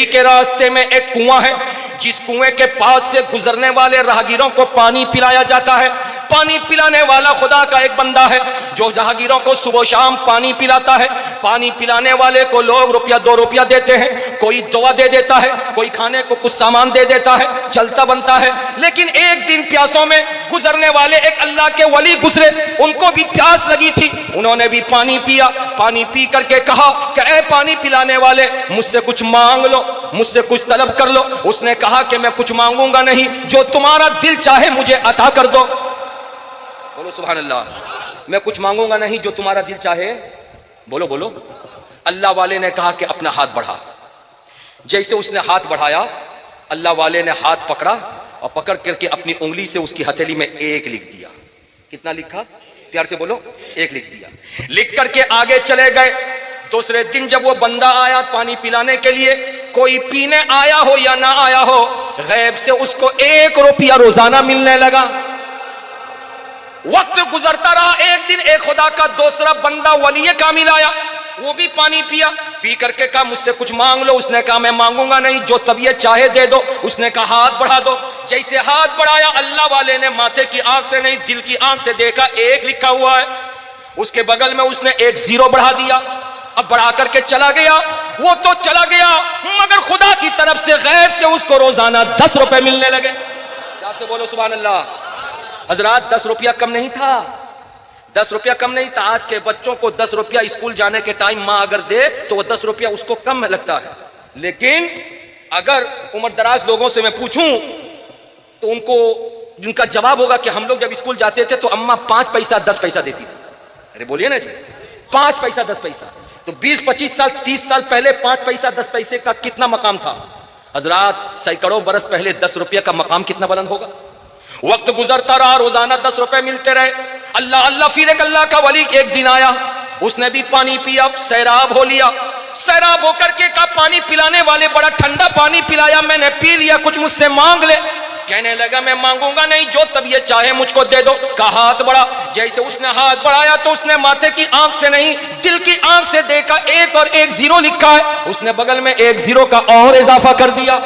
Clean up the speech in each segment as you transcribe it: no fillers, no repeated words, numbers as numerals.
दिल्ली के रास्ते में एक कुआं है, जिस कुएं के पास से गुजरने वाले राहगीरों को पानी पिलाया जाता है। पानी पिलाने वाला खुदा का एक बंदा है जो राहगीरों को सुबह शाम पानी पिलाता है। पानी पिलाने वाले को लोग रुपया 2 रुपया देते हैं, कोई दवा दे देता है, कोई खाने को कुछ सामान दे देता है, चलता बनता है। लेकिन एक दिन प्यासों में गुजरने वाले एक अल्लाह के वली गुजरे, उनको भी प्यास लगी थी, उन्होंने भी पानी पिया। पानी पी करके कहा कि ऐ पानी पिलाने वाले, मुझसे कुछ मांग लो, मुझसे कुछ तलब कर लो। उसने कहा कि मैं कुछ मांगूंगा नहीं, जो तुम्हारा दिल चाहे मुझे अता कर दो। बोलो सुभान अल्लाह। मैं कुछ मांगूंगा नहीं, जो तुम्हारा दिल चाहे। बोलो बोलो। अल्लाह वाले ने कहा कि अपना हाथ बढ़ा। जैसे उसने हाथ बढ़ाया, अल्लाह वाले ने हाथ पकड़ा और पकड़ करके अपनी उंगली से उसकी हथेली में 1 लिख दिया। कितना लिखा? प्यार से बोलो। 1 लिख दिया। लिख करके आगे चले गए। दूसरे दिन जब वो बंदा आया पानी पिलाने के लिए, कोई पीने आया हो या ना आया हो, गैब से उसको 1 रुपया रोजाना मिलने लगा। वक्त गुजरता रहा। एक दिन एक खुदा का दूसरा बंदा वली कामिल आया, वो भी पानी पिया। पी करके कहा मुझसे कुछ मांग लो। उसने कहा मैं मांगूंगा नहीं, जो तबीयत चाहे दे दो। उसने कहा हाथ बढ़ा दो। जैसे हाथ बढ़ाया, अल्लाह वाले ने माथे की आंख से नहीं दिल की आंख से देखा 1 लिखा हुआ है। उसके बगल में उसने 1 0 बढ़ा दिया। अब बढ़ा करके चला गया। वो तो चला गया, मगर खुदा की तरफ से गैब से उसको रोजाना 10 रुपए मिलने लगे। क्या से बोलो सुभान अल्लाह। हजरात 10 रुपया कम नहीं था, 10 रुपया कम नहीं था। आज के बच्चों को 10 रुपया स्कूल जाने के टाइम माँ अगर दे तो वो 10 रुपया उसको कम लगता है। लेकिन अगर उम्र दराज लोगों से मैं पूछूं तो उनको जिनका जवाब होगा कि हम लोग जब स्कूल जाते थे तो अम्मा 5 पैसा 10 पैसा देती थी। अरे बोलिए ना जी, 5 पैसा 10 पैसा। तो 20-25 साल 30 साल पहले 5 पैसा 10 पैसे का कितना मकाम था। हजरात सैकड़ों बरस पहले 10 रुपया का मकाम कितना बुलंद होगा। वक्त गुजरता रहा, रोजाना 10 रुपए मिलते रहे। अल्लाह अल्लाह फिर एक अल्लाह का वली एक दिन आया, उसने भी पानी पिया, सैराब हो लिया। सैराब होकर के कहा पानी पिलाने वाले बड़ा ठंडा पानी पिलाया, मैंने पी लिया, कुछ मुझसे मांग ले। कहने लगा मैं मांगूंगा नहीं, जो तबीयत चाहे मुझको दे दो। का हाथ बढ़ा। जैसे उसने हाथ बढ़ाया तो उसने माथे की आंख से नहीं दिल की आंख से देखा 1 और 1 0 लिखा है। उसने बगल में 1 0 का और इजाफा कर दिया।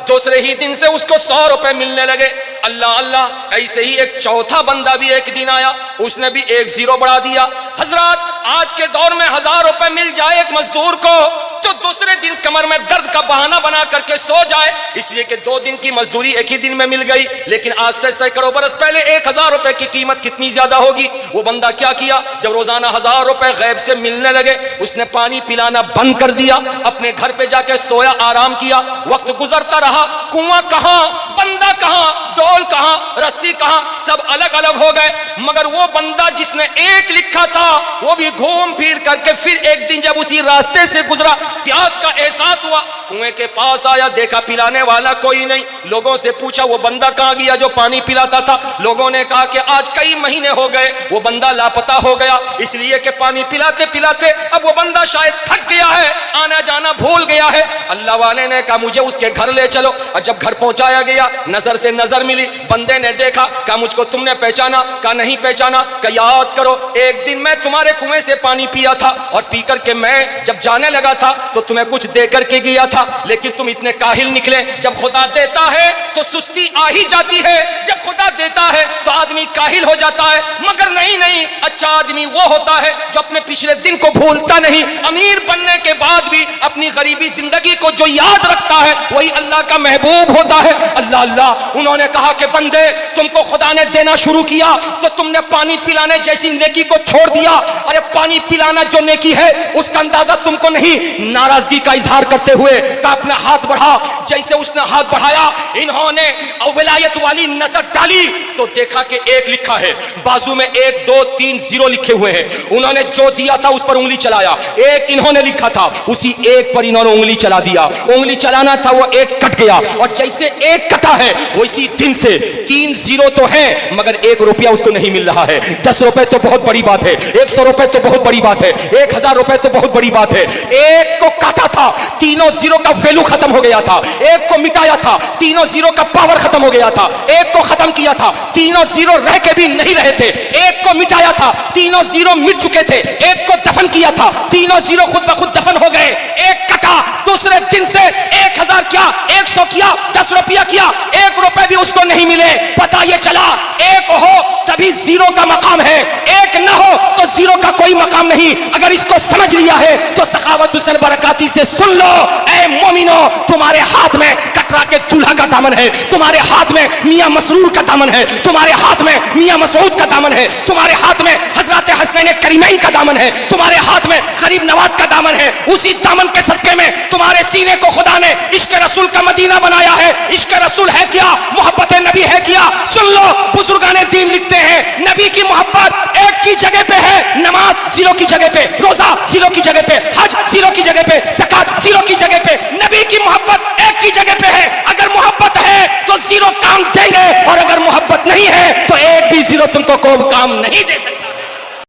दूसरे ही दिन से उसको 100 रुपए मिलने लगे। अल्लाह अल्लाह। ऐसे ही एक चौथा बंदा भी एक दिन आया, उसने भी 1 0 बढ़ा दिया। हजरात आज के दौर में 1000 रुपए मिल जाए एक मजदूर को तो दूसरे दिन कमर में दर्द का बहाना बना करके सो जाए, इसलिए कि 2 दिन की मजदूरी एक ही दिन में मिल गई। लेकिन आज से सैकड़ों बरस पहले 1000 रुपए की कीमत कितनी ज्यादा होगी। वो बंदा क्या किया, जब रोजाना 1000 रुपए गैब से मिलने लगे, उसने पानी पिलाना बंद कर दिया, अपने घर पे जाके सोया, आराम किया। वक्त गुजरता रहा, कुआं कहां, बंदा कहां, डोल कहां, रस्सी कहां, सब अलग अलग हो गए। मगर वो बंदा जिसने 1 लिखा था वो भी घूम फिर करके फिर एक दिन जब उसी रास्ते से गुजरा, प्यास का एहसास हुआ, कुएं के पास आया, देखा पिलाने वाला कोई नहीं। लोगों से पूछा वो बंदा कहां गया जो पानी पिलाता था। लोगों ने कहा कि आज कई महीने हो गए वो बंदा लापता हो गया, इसलिए कि पानी पिलाते पिलाते अब वो बंदा शायद थक गया है, आना जाना भूल गया है। अल्लाह वाले ने कहा मुझे उसके घर ले चलो। और जब घर पहुंचाया गया, नजर से नजर मिली, बंदे ने देखा, कहा मुझको तुमने पहचाना? कहा नहीं पहचाना। कहा याद करो एक दिन मैं तुम्हारे कुएं से पानी पिया था और पी करके मैं जब जाने लगा था तो तुम्हें कुछ दे करके गया था, लेकिन तुम इतने काहिल निकले। जब खुदा देता है तो सुस्ती आ ही जाती है, जब खुदा देता है तो आदमी काहिल हो जाता है। मगर नहीं नहीं, अच्छा आदमी वो होता है जो अपने पिछले दिन को भूलता नहीं, अमीर बनने के बाद भी अपनी गरीबी जिंदगी को जो याद रखता है वही अल्लाह का महबूब होता है। अल्लाह अल्लाह। उन्होंने कहा कि बंदे तुमको खुदा ने देना शुरू किया तो तुमने पानी पिलाने जैसी नेकी को छोड़ दिया। अरे पानी पिलाना जो नेकी है उसका अंदाजा तुमको नहीं। नाराजगी का इजहार करते हुए का अपना हाथ बढ़ा। जैसे उसने हाथ बढ़ाया, इन्होंने विलायत वाली नजर डाली तो देखा कि 1 लिखा है, बाजू में 1 2 3 0 लिखे हुए हैं। उन्होंने जो दिया था उस पर उंगली चलाया। 1 इन्होंने लिखा था, उसी 1 पर इन्होंने उंगली चला दिया। उंगली चलाना था, वो 1 कट गया और जैसे 1 कटा है वैसी दिन से 3 0 तो है मगर 1 रुपया उसको नहीं मिल रहा है। 10 रुपए तो बहुत बड़ी बात है, 100 रुपए तो बहुत बड़ी बात है, 1000 रुपए तो बहुत बड़ी बात है। 1 को काटा था, तीनों जीरो का वैल्यू खत्म हो गया था। एक को मिटाया था, तीनों जीरो का पावर खत्म हो गया था। एक को खत्म किया था, तीनों जीरो रह के भी नहीं रहे थे। एक को मिटाया था, तीनों जीरो मिट चुके थे। एक को दफन किया था, तीनों जीरो खुद ब खुद दफन हो गए। एक कटा, दूसरे दिन से 1000 किया, 100 किया, 10 रुपया किया, 1 रुपए भी उसको नहीं मिले। पता ये चला एक हो तभी जीरो का मकाम है, एक न हो तो जीरो का कोई मकाम नहीं। अगर इसको समझ लिया है तो सखावत हुसैन बरकाती से सुन लो, ऐ मोमिनो, तुम्हारे हाथ में कटरा के दूल्हा का दामन है, तुम्हारे हाथ में मियां मसरूर का दामन है, तुम्हारे हाथ में मियां मसऊद का दामन है, तुम्हारे हाथ में हजरत हसनैन करीमैन का दामन है, तुम्हारे हाथ में गरीब नवाज का दामन है। उसी दामन के सदके में तुम्हारे सीने को खुदा ने इश्क रसूल का मदीना बनाया है। इश्क रसूल है क्या? मोहब्बत नबी है क्या? सुन लो, बुजुर्गाने दीन लिखते हैं, नबी की मोहब्बत एक की जगह पे है, नमाज जीरो की जगह पे, रोजा जीरो की जगह पे, हज जीरो की जगह पे, ज़कात जीरो की जगह पे। नबी की मोहब्बत एक की जगह पे है। अगर मोहब्बत है तो जीरो काम देंगे, और अगर मोहब्बत नहीं है तो एक भी जीरो तुमको कोई काम नहीं दे सकता।